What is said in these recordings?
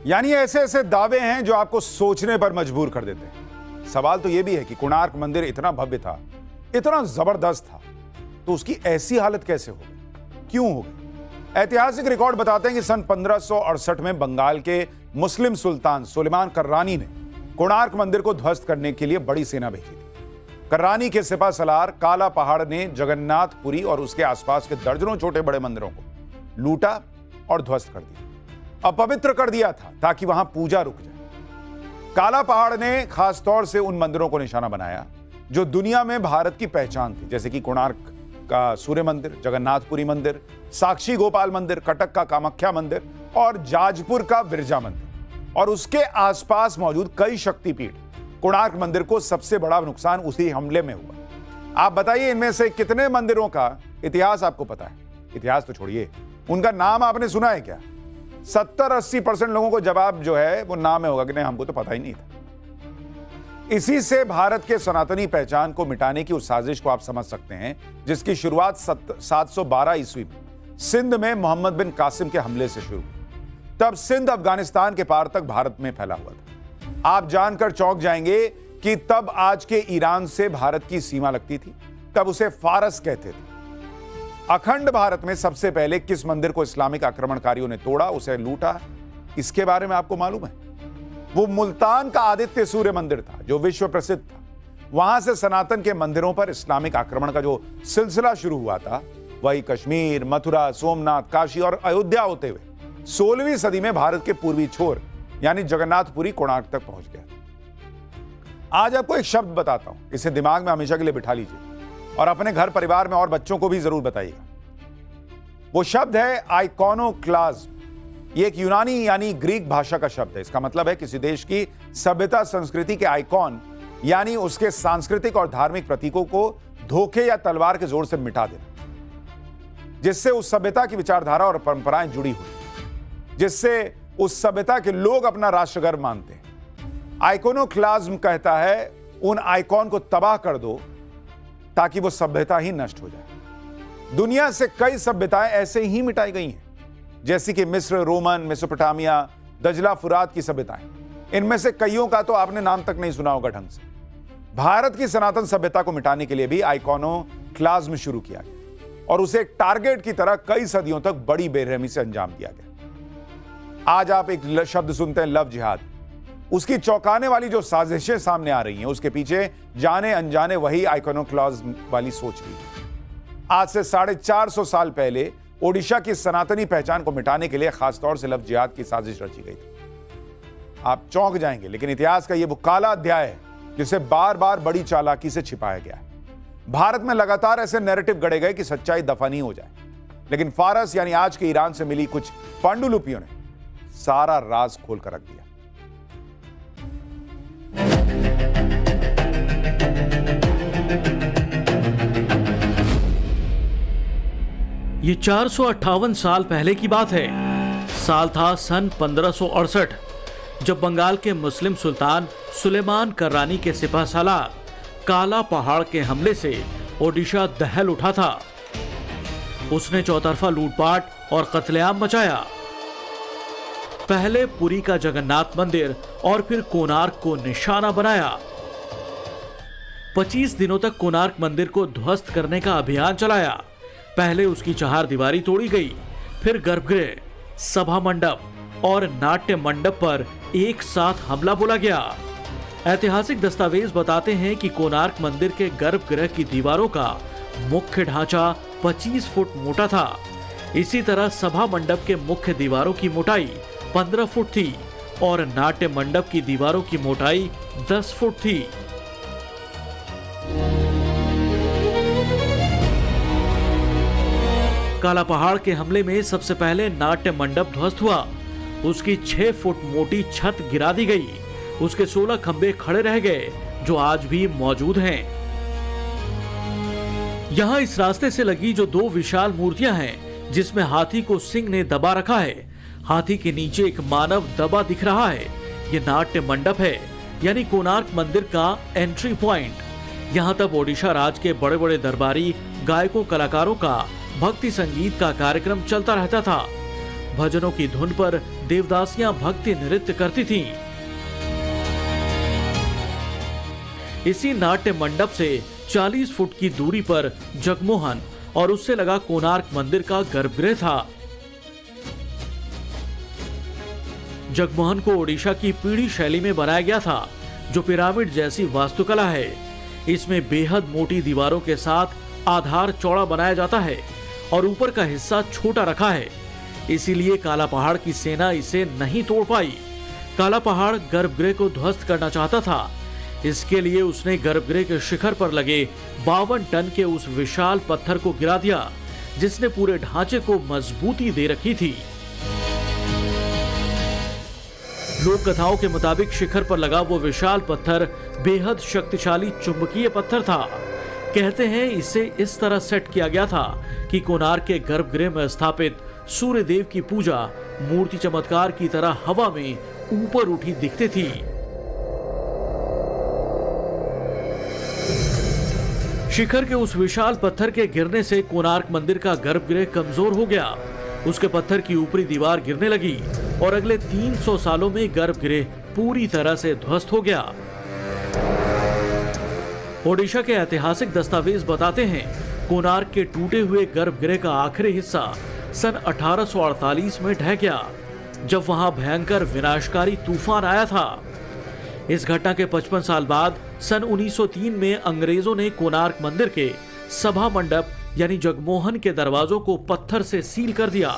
यानी ऐसे ऐसे दावे हैं जो आपको सोचने पर मजबूर कर देते हैं। सवाल तो यह भी है कि कोणार्क मंदिर इतना भव्य था, इतना जबरदस्त था, तो उसकी ऐसी हालत कैसे हो गई, क्यों हो गई? ऐतिहासिक रिकॉर्ड बताते हैं कि सन 1568 में बंगाल के मुस्लिम सुल्तान सुलेमान कर्रानी ने कोणार्क मंदिर को ध्वस्त करने के लिए बड़ी सेना भेजी थी। कर्रानी के सिपह सलार काला पहाड़ ने जगन्नाथपुरी और उसके आसपास के दर्जनों छोटे बड़े मंदिरों को लूटा और ध्वस्त कर दिया, अपवित्र कर दिया था ताकि वहां पूजा रुक जाए। काला पहाड़ ने खासतौर से उन मंदिरों को निशाना बनाया जो दुनिया में भारत की पहचान थी, जैसे कि कोणार्क का सूर्य मंदिर, जगन्नाथपुरी मंदिर, साक्षी गोपाल मंदिर, कटक का कामाख्या मंदिर और जाजपुर का बिरजा मंदिर और उसके आसपास मौजूद कई शक्तिपीठ। कोणार्क मंदिर को सबसे बड़ा नुकसान उसी हमले में हुआ। आप बताइए, इनमें से कितने मंदिरों का इतिहास आपको पता है? इतिहास तो छोड़िए, उनका नाम आपने सुना है क्या? 70-80% लोगों को जवाब जो है वो नाम में होगा कि नहीं, हमको तो पता ही नहीं था। इसी से भारत के सनातनी पहचान को मिटाने की उस साजिश को आप समझ सकते हैं जिसकी शुरुआत 712 ईस्वी में सिंध में मोहम्मद बिन कासिम के हमले से शुरू हुई। तब सिंध अफगानिस्तान के पार तक भारत में फैला हुआ था। आप जानकर चौंक जाएंगे कि तब आज के ईरान से भारत की सीमा लगती थी, तब उसे फारस कहते थे। अखंड भारत में सबसे पहले किस मंदिर को इस्लामिक आक्रमणकारियों ने तोड़ा, उसे लूटा, इसके बारे में आपको मालूम है? वो मुल्तान का आदित्य सूर्य मंदिर था जो विश्व प्रसिद्ध था। वहां से सनातन के मंदिरों पर इस्लामिक आक्रमण का जो सिलसिला शुरू हुआ था, वही कश्मीर, मथुरा, सोमनाथ, काशी और अयोध्या होते हुए 16वीं सदी में भारत के पूर्वी छोर यानी जगन्नाथपुरी कोणार्क तक पहुंच गया। आज आपको एक शब्द बताता हूं, इसे दिमाग में हमेशा के लिए बिठा लीजिए और अपने घर परिवार में और बच्चों को भी जरूर बताइएगा। वो शब्द है आइकोनोक्लाज्म। ये एक यूनानी यानी ग्रीक भाषा का शब्द है। इसका मतलब है किसी देश की सभ्यता संस्कृति के आइकॉन यानी उसके सांस्कृतिक और धार्मिक प्रतीकों को धोखे या तलवार के जोर से मिटा देना, जिससे उस सभ्यता की विचारधारा और परंपराएं जुड़ी हुई, जिससे उस सभ्यता के लोग अपना राष्ट्रगर्व मानते हैं। आइकोनोक्लाज्म कहता है उन आइकॉन को तबाह कर दो ताकि वो सभ्यता ही नष्ट हो जाए। दुनिया से कई सभ्यताएं ऐसे ही मिटाई गई हैं, जैसे कि मिस्र, रोमन, मेसोपोटामिया, दजला, फुरात की सभ्यताएं। इनमें से कईयों का तो आपने नाम तक नहीं सुना होगा ढंग से। भारत की सनातन सभ्यता को मिटाने के लिए भी आइकोनोक्लाज्म शुरू किया गया और उसे एक टारगेट की तरह कई सदियों तक बड़ी बेरहमी से अंजाम दिया गया। आज आप एक शब्द सुनते हैं, लव जिहाद। उसकी चौंकाने वाली जो साजिशें सामने आ रही हैं, उसके पीछे जाने अनजाने वही आइकोनोक्लाज्म वाली सोच रही है। आज से 450 साल पहले ओडिशा की सनातनी पहचान को मिटाने के लिए खासतौर से लव जिहाद की साजिश रची गई थी। आप चौंक जाएंगे, लेकिन इतिहास का यह वो काला अध्याय है जिसे बार बार बड़ी चालाकी से छिपाया गया है। भारत में लगातार ऐसे नैरेटिव गढ़े गए कि सच्चाई दफा नहीं हो जाए, लेकिन फारस यानी आज के ईरान से मिली कुछ पांडुलिपियों ने सारा राज खोल कर रख दिया। ये 458 साल पहले की बात है। साल था सन 1568, जब बंगाल के मुस्लिम सुल्तान सुलेमान कर्रानी के सिपह सालार काला पहाड़ के हमले से ओडिशा दहल उठा था। उसने चौतरफा लूटपाट और कत्लेआम मचाया। पहले पुरी का जगन्नाथ मंदिर और फिर कोणार्क को निशाना बनाया। 25 दिनों तक कोणार्क मंदिर को ध्वस्त करने का अभियान चलाया। पहले उसकी चार दीवारी तोड़ी गई, फिर गर्भगृह, सभा मंडप और नाट्य मंडप पर एक साथ हमला बोला गया। ऐतिहासिक दस्तावेज बताते हैं कि कोणार्क मंदिर के गर्भगृह की दीवारों का मुख्य ढांचा 25 फुट मोटा था। इसी तरह सभा मंडप के मुख्य दीवारों की मोटाई 15 फुट थी और नाट्य मंडप की दीवारों की मोटाई 10 फुट थी। काला पहाड़ के हमले में सबसे पहले नाट्य मंडप ध्वस्त हुआ। उसकी 6 फुट मोटी छत गिरा दी गई। उसके 16 खंभे खड़े रह गए जो आज भी मौजूद हैं। यहां इस रास्ते से लगी जो 2 विशाल मूर्तियां हैं, जिसमें हाथी को सिंह ने दबा रखा है। हाथी के नीचे एक मानव दबा दिख रहा है। यह नाट्य मंडप है, यानी कोणार्क मंदिर का एंट्री पॉइंट। यहां तब ओडिशा राज के बड़े बड़े दरबारी गायकों कलाकारों का भक्ति संगीत का कार्यक्रम चलता रहता था। भजनों की धुन पर देवदासियां भक्ति नृत्य करती थीं। इसी नाट्य मंडप से 40 फुट की दूरी पर जगमोहन और उससे लगा कोणार्क मंदिर का गर्भगृह था। जगमोहन को ओडिशा की पीढ़ी शैली में बनाया गया था, जो पिरामिड जैसी वास्तुकला है। इसमें बेहद मोटी दीवारों के साथ आधार चौड़ा बनाया जाता है और ऊपर का हिस्सा छोटा रखा है। इसीलिए काला पहाड़ की सेना इसे नहीं तोड़ पाई। काला पहाड़ गर्भगृह को ध्वस्त करना चाहता था। इसके लिए उसने गर्भगृह के शिखर पर लगे 52 टन के उस विशाल पत्थर को गिरा दिया, जिसने पूरे ढांचे को मजबूती दे रखी थी। लोक कथाओं के मुताबिक शिखर पर लगा वो विशाल पत्थर बेहद शक्तिशाली चुंबकीय पत्थर था। कहते हैं इसे इस तरह सेट किया गया था कि कोणार्क के गर्भगृह में स्थापित सूर्य देव की पूजा मूर्ति चमत्कार की तरह हवा में ऊपर उठी दिखती थी। शिखर के उस विशाल पत्थर के गिरने से कोणार्क मंदिर का गर्भगृह कमजोर हो गया। उसके पत्थर की ऊपरी दीवार गिरने लगी और अगले 300 सालों में गर्भगृह पूरी तरह से ध्वस्त हो गया। ओडिशा के ऐतिहासिक दस्तावेज बताते हैं कोणार्क के टूटे हुए गर्भगृह का आखिरी हिस्सा सन 1848 में ढह गया, जब वहां भयंकर विनाशकारी तूफान आया था। इस घटना के 55 साल बाद सन 1903 में अंग्रेजों ने कोणार्क मंदिर के सभा मंडप यानी जगमोहन के दरवाजों को पत्थर से सील कर दिया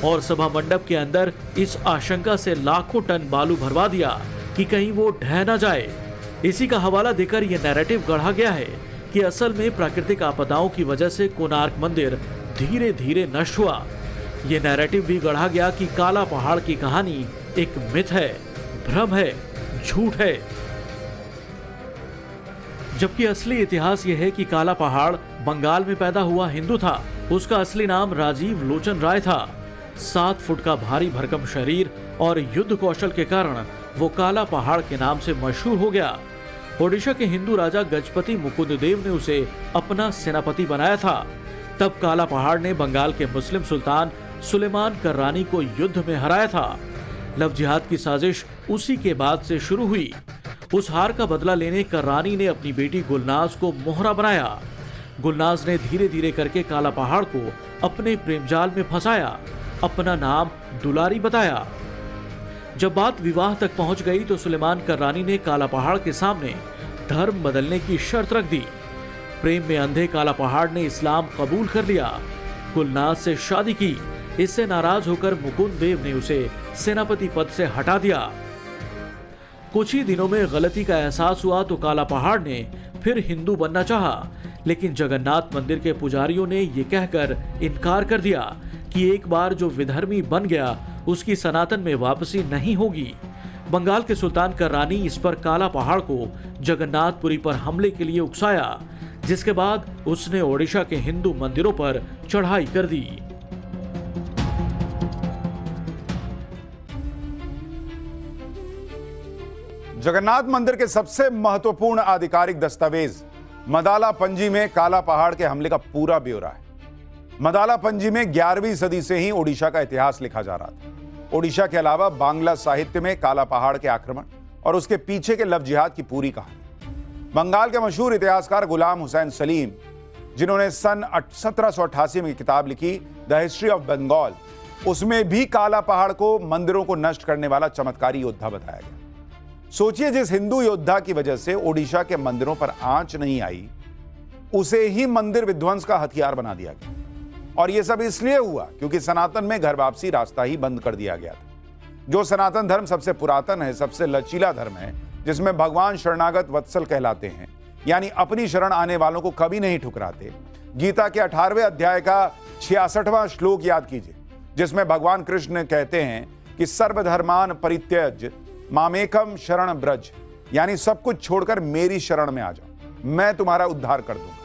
और सभा मंडप के अंदर इस आशंका से लाखों टन बालू भरवा दिया कि कहीं वो ढह न जाए। इसी का हवाला देकर यह नैरेटिव गढ़ा गया है कि असल में प्राकृतिक आपदाओं की वजह से कोणार्क मंदिर धीरे धीरे नष्ट हुआ। यह नैरेटिव भी गढ़ा गया कि काला पहाड़ की कहानी एक मिथ है, भ्रम है, झूठ है। जबकि असली इतिहास यह है कि काला पहाड़ बंगाल में पैदा हुआ हिंदू था। उसका असली नाम राजीव लोचन राय था। 7 फुट का भारी भरकम शरीर और युद्ध कौशल के कारण वो काला पहाड़ के नाम से मशहूर हो गया। ओडिशा के हिंदू राजा गजपति मुकुंद देव ने उसे अपना सेनापति बनाया था। तब काला पहाड़ ने बंगाल के मुस्लिम सुल्तान सुलेमान कर्रानी को युद्ध में हराया था। लव जिहाद की साजिश उसी के बाद से शुरू हुई। उस हार का बदला लेने कर्रानी ने अपनी बेटी गुलनाज को मोहरा बनाया। गुलनाज ने धीरे धीरे करके काला पहाड़ को अपने प्रेमजाल में फंसाया, अपना नाम दुलारी बताया। जब बात विवाह तक पहुंच गई तो सुलेमान कर्रानी ने काला पहाड़ के सामने धर्म बदलने की शर्त रख दी। प्रेम में अंधे काला पहाड़ ने इस्लाम कबूल कर लिया, गुलनाज से शादी की। इससे नाराज होकर मुकुंद देव ने उसे सेनापति पद से हटा दिया। कुछ ही दिनों में गलती का एहसास हुआ तो काला पहाड़ ने फिर हिंदू बनना चाहा, लेकिन जगन्नाथ मंदिर के पुजारियों ने ये कहकर इनकार कर दिया कि एक बार जो विधर्मी बन गया उसकी सनातन में वापसी नहीं होगी। बंगाल के सुल्तान कर्रानी इस पर काला पहाड़ को जगन्नाथपुरी पर हमले के लिए उकसाया, जिसके बाद उसने ओडिशा के हिंदू मंदिरों पर चढ़ाई कर दी। जगन्नाथ मंदिर के सबसे महत्वपूर्ण आधिकारिक दस्तावेज मदाला पंजी में काला पहाड़ के हमले का पूरा ब्यौरा है। मदाला पंजी में 11वीं सदी से ही ओडिशा का इतिहास लिखा जा रहा था। ओडिशा के अलावा बांग्ला साहित्य में काला पहाड़ के आक्रमण और उसके पीछे के लव जिहाद की पूरी कहानी। बंगाल के मशहूर इतिहासकार गुलाम हुसैन सलीम, जिन्होंने सन 1788 में किताब लिखी द हिस्ट्री ऑफ बंगाल, उसमें भी काला पहाड़ को मंदिरों को नष्ट करने वाला चमत्कारी योद्धा बताया गया। सोचिए, जिस हिंदू योद्धा की वजह से ओडिशा के मंदिरों पर आंच नहीं आई, उसे ही मंदिर विध्वंस का हथियार बना दिया गया। और यह सब इसलिए हुआ क्योंकि सनातन में घर वापसी रास्ता ही बंद कर दिया गया था। जो सनातन धर्म सबसे पुरातन है, सबसे लचीला धर्म है, जिसमें भगवान शरणागत वत्सल कहलाते हैं, यानी अपनी शरण आने वालों को कभी नहीं ठुकराते। गीता के 18वें अध्याय का 66वां श्लोक याद कीजिए, जिसमें भगवान कृष्ण कहते हैं कि सर्वधर्मान परित्यज्य मामेकम शरण ब्रज, यानी सब कुछ छोड़कर मेरी शरण में आ जाओ, मैं तुम्हारा उद्धार कर दूंगा।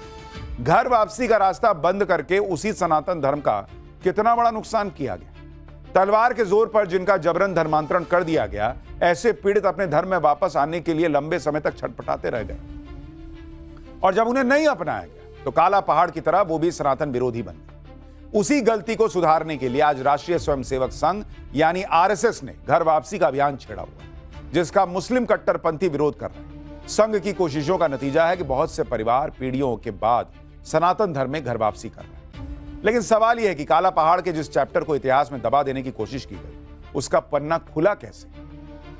घर वापसी का रास्ता बंद करके उसी सनातन धर्म का कितना बड़ा नुकसान किया गया। तलवार के जोर पर जिनका जबरन धर्मांतरण कर दिया गया, ऐसे पीड़ित अपने धर्म में वापस आने के लिए लंबे समय तक छटपटाते रह गए। और जब उन्हें नहीं अपनाया गया तो काला पहाड़ की तरह वो भी सनातन विरोधी बन गए। उसी गलती को सुधारने के लिए आज राष्ट्रीय स्वयंसेवक संघ यानी आरएसएस ने घर वापसी का अभियान छेड़ा हुआ है, जिसका मुस्लिम कट्टरपंथी विरोध कर रहे हैं। संघ की कोशिशों का नतीजा है कि बहुत से परिवार पीढ़ियों के बाद सनातन धर्म में घर वापसी कर रहे हैं। लेकिन सवाल यह है कि काला पहाड़ के जिस चैप्टर को इतिहास में दबा देने की कोशिश की गई, उसका पन्ना खुला कैसे?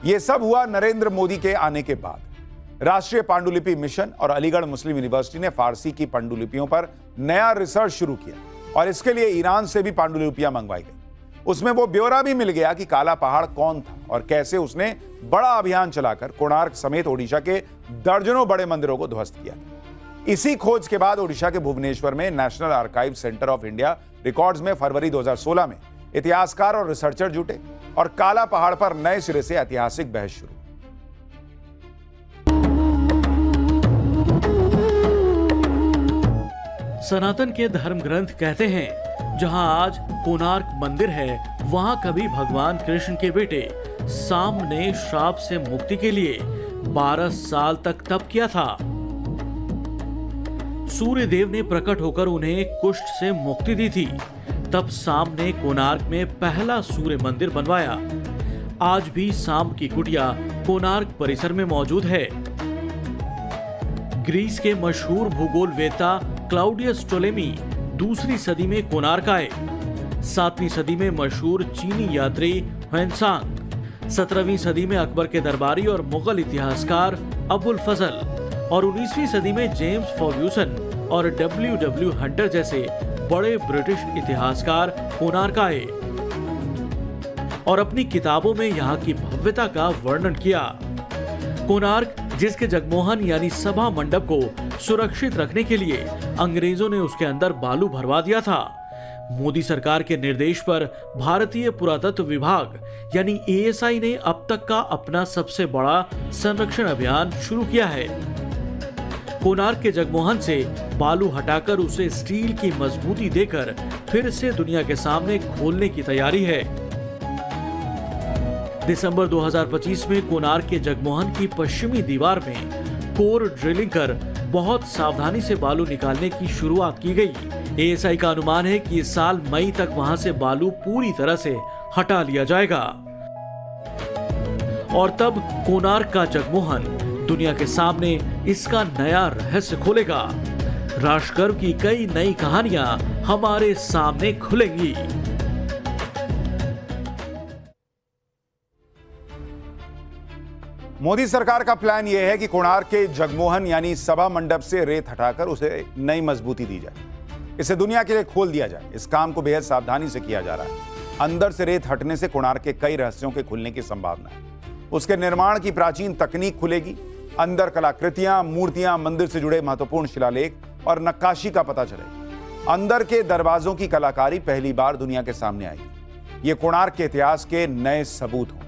यह सब हुआ नरेंद्र मोदी के आने के बाद। राष्ट्रीय पांडुलिपि मिशन और अलीगढ़ मुस्लिम यूनिवर्सिटी ने फारसी की पांडुलिपियों पर नया रिसर्च शुरू किया और इसके लिए ईरान से भी पांडुलिपियां मंगवाई गई। उसमें वो ब्यौरा भी मिल गया कि काला पहाड़ कौन था और कैसे उसने बड़ा अभियान चलाकर कोणार्क समेत ओडिशा के दर्जनों बड़े मंदिरों को ध्वस्त किया। इसी खोज के बाद ओडिशा के भुवनेश्वर में national archive centre of India records में फरवरी 2016 में इतिहासकार और रिसर्चर जुटे और काला पहाड़ पर नए सिरे से ऐतिहासिक बहस शुरू। सनातन के धर्म ग्रंथ कहते हैं जहां आज कोणार्क मंदिर है, वहां कभी भगवान कृष्ण के बेटे साम ने श्राप से मुक्ति के लिए 12 साल तक तप किया था। सूर्य देव ने प्रकट होकर उन्हें कुष्ठ से मुक्ति दी थी। तब साम ने कोणार्क में पहला सूर्य मंदिर बनवाया। आज भी साम की कुटिया कोणार्क परिसर में मौजूद है। ग्रीस के मशहूर भूगोलवेत्ता क्लाउडियस टोलेमी दूसरी सदी में कोणार्क आए। 7वीं सदी में मशहूर चीनी यात्री ह्वेनसांग, 17वीं सदी में अकबर के दरबारी और मुगल इतिहासकार अबुल फजल और 19वीं सदी में जेम्स फर्ग्यूसन और W.W. हंटर जैसे बड़े ब्रिटिश इतिहासकार कोणार्क आए और अपनी किताबों में यहाँ की भव्यता का वर्णन किया। कोणार्क, जिसके जगमोहन यानी सभा मंडप को सुरक्षित रखने के लिए अंग्रेजों ने उसके अंदर बालू भरवा दिया था। मोदी सरकार के निर्देश पर भारतीय पुरातत्व विभाग यानी ASI ने अब तक का अपना सबसे बड़ा संरक्षण अभियान शुरू किया है। कोणार्क के जगमोहन से बालू हटाकर उसे स्टील की मजबूती देकर फिर से दुनिया के सामने खोलने की तैयारी है। दिसंबर 2025 में कोणार्क के जगमोहन की पश्चिमी दीवार में कोर ड्रिलिंग कर बहुत सावधानी से बालू निकालने की शुरुआत की गई। ASI का अनुमान है कि इस साल मई तक वहां से बालू पूरी तरह से हटा लिया जाएगा और तब कोणार्क का जगमोहन दुनिया के सामने इसका नया रहस्य खोलेगा। राष्ट्रगर्व की कई नई कहानियां हमारे सामने खुलेंगी। मोदी सरकार का प्लान यह है कि कोणार्क के जगमोहन यानी सभा मंडप से रेत हटाकर उसे नई मजबूती दी जाए, इसे दुनिया के लिए खोल दिया जाए। इस काम को बेहद सावधानी से किया जा रहा है। अंदर से रेत हटने से कोणार्क के कई रहस्यों के खुलने की संभावना है। उसके निर्माण की प्राचीन तकनीक खुलेगी। अंदर कलाकृतियां, मूर्तियां, मंदिर से जुड़े महत्वपूर्ण शिलालेख और नक्काशी का पता चलेगा। अंदर के दरवाजों की कलाकारी पहली बार दुनिया के सामने आएगी। ये कोणार्क के इतिहास के नए सबूत होंगे।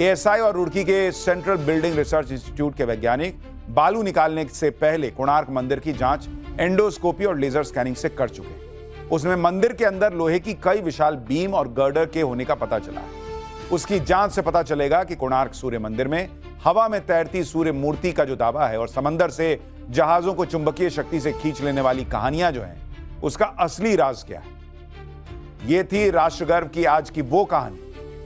ASI और रुड़की के सेंट्रल बिल्डिंग रिसर्च इंस्टीट्यूट के वैज्ञानिक बालू निकालने से पहले कोणार्क मंदिर की जांच एंडोस्कोपी और लेजर स्कैनिंग से कर चुके हैं। उसमें मंदिर के अंदर लोहे की कई विशाल बीम और गर्डर के होने का पता चला है। उसकी जांच से पता चलेगा कि कोणार्क सूर्य मंदिर में हवा में तैरती सूर्य मूर्ति का जो दावा है और समंदर से जहाजों को चुंबकीय शक्ति से खींच लेने वाली कहानियां जो हैं, उसका असली राज क्या है। यह थी राष्ट्रगर्व की आज की वो कहानी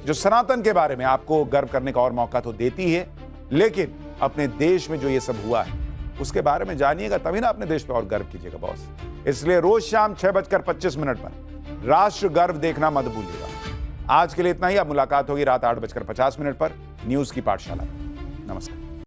जो सनातन के बारे में आपको गर्व करने का और मौका तो देती है, लेकिन अपने देश में जो ये सब हुआ है उसके बारे में जानिएगा, तभी ना अपने देश पे और गर्व कीजिएगा बॉस। इसलिए रोज शाम 6:25 पर राष्ट्र गर्व देखना मत भूलिएगा। आज के लिए इतना ही। अब मुलाकात होगी रात 8:50 पर न्यूज की पाठशाला। नमस्कार।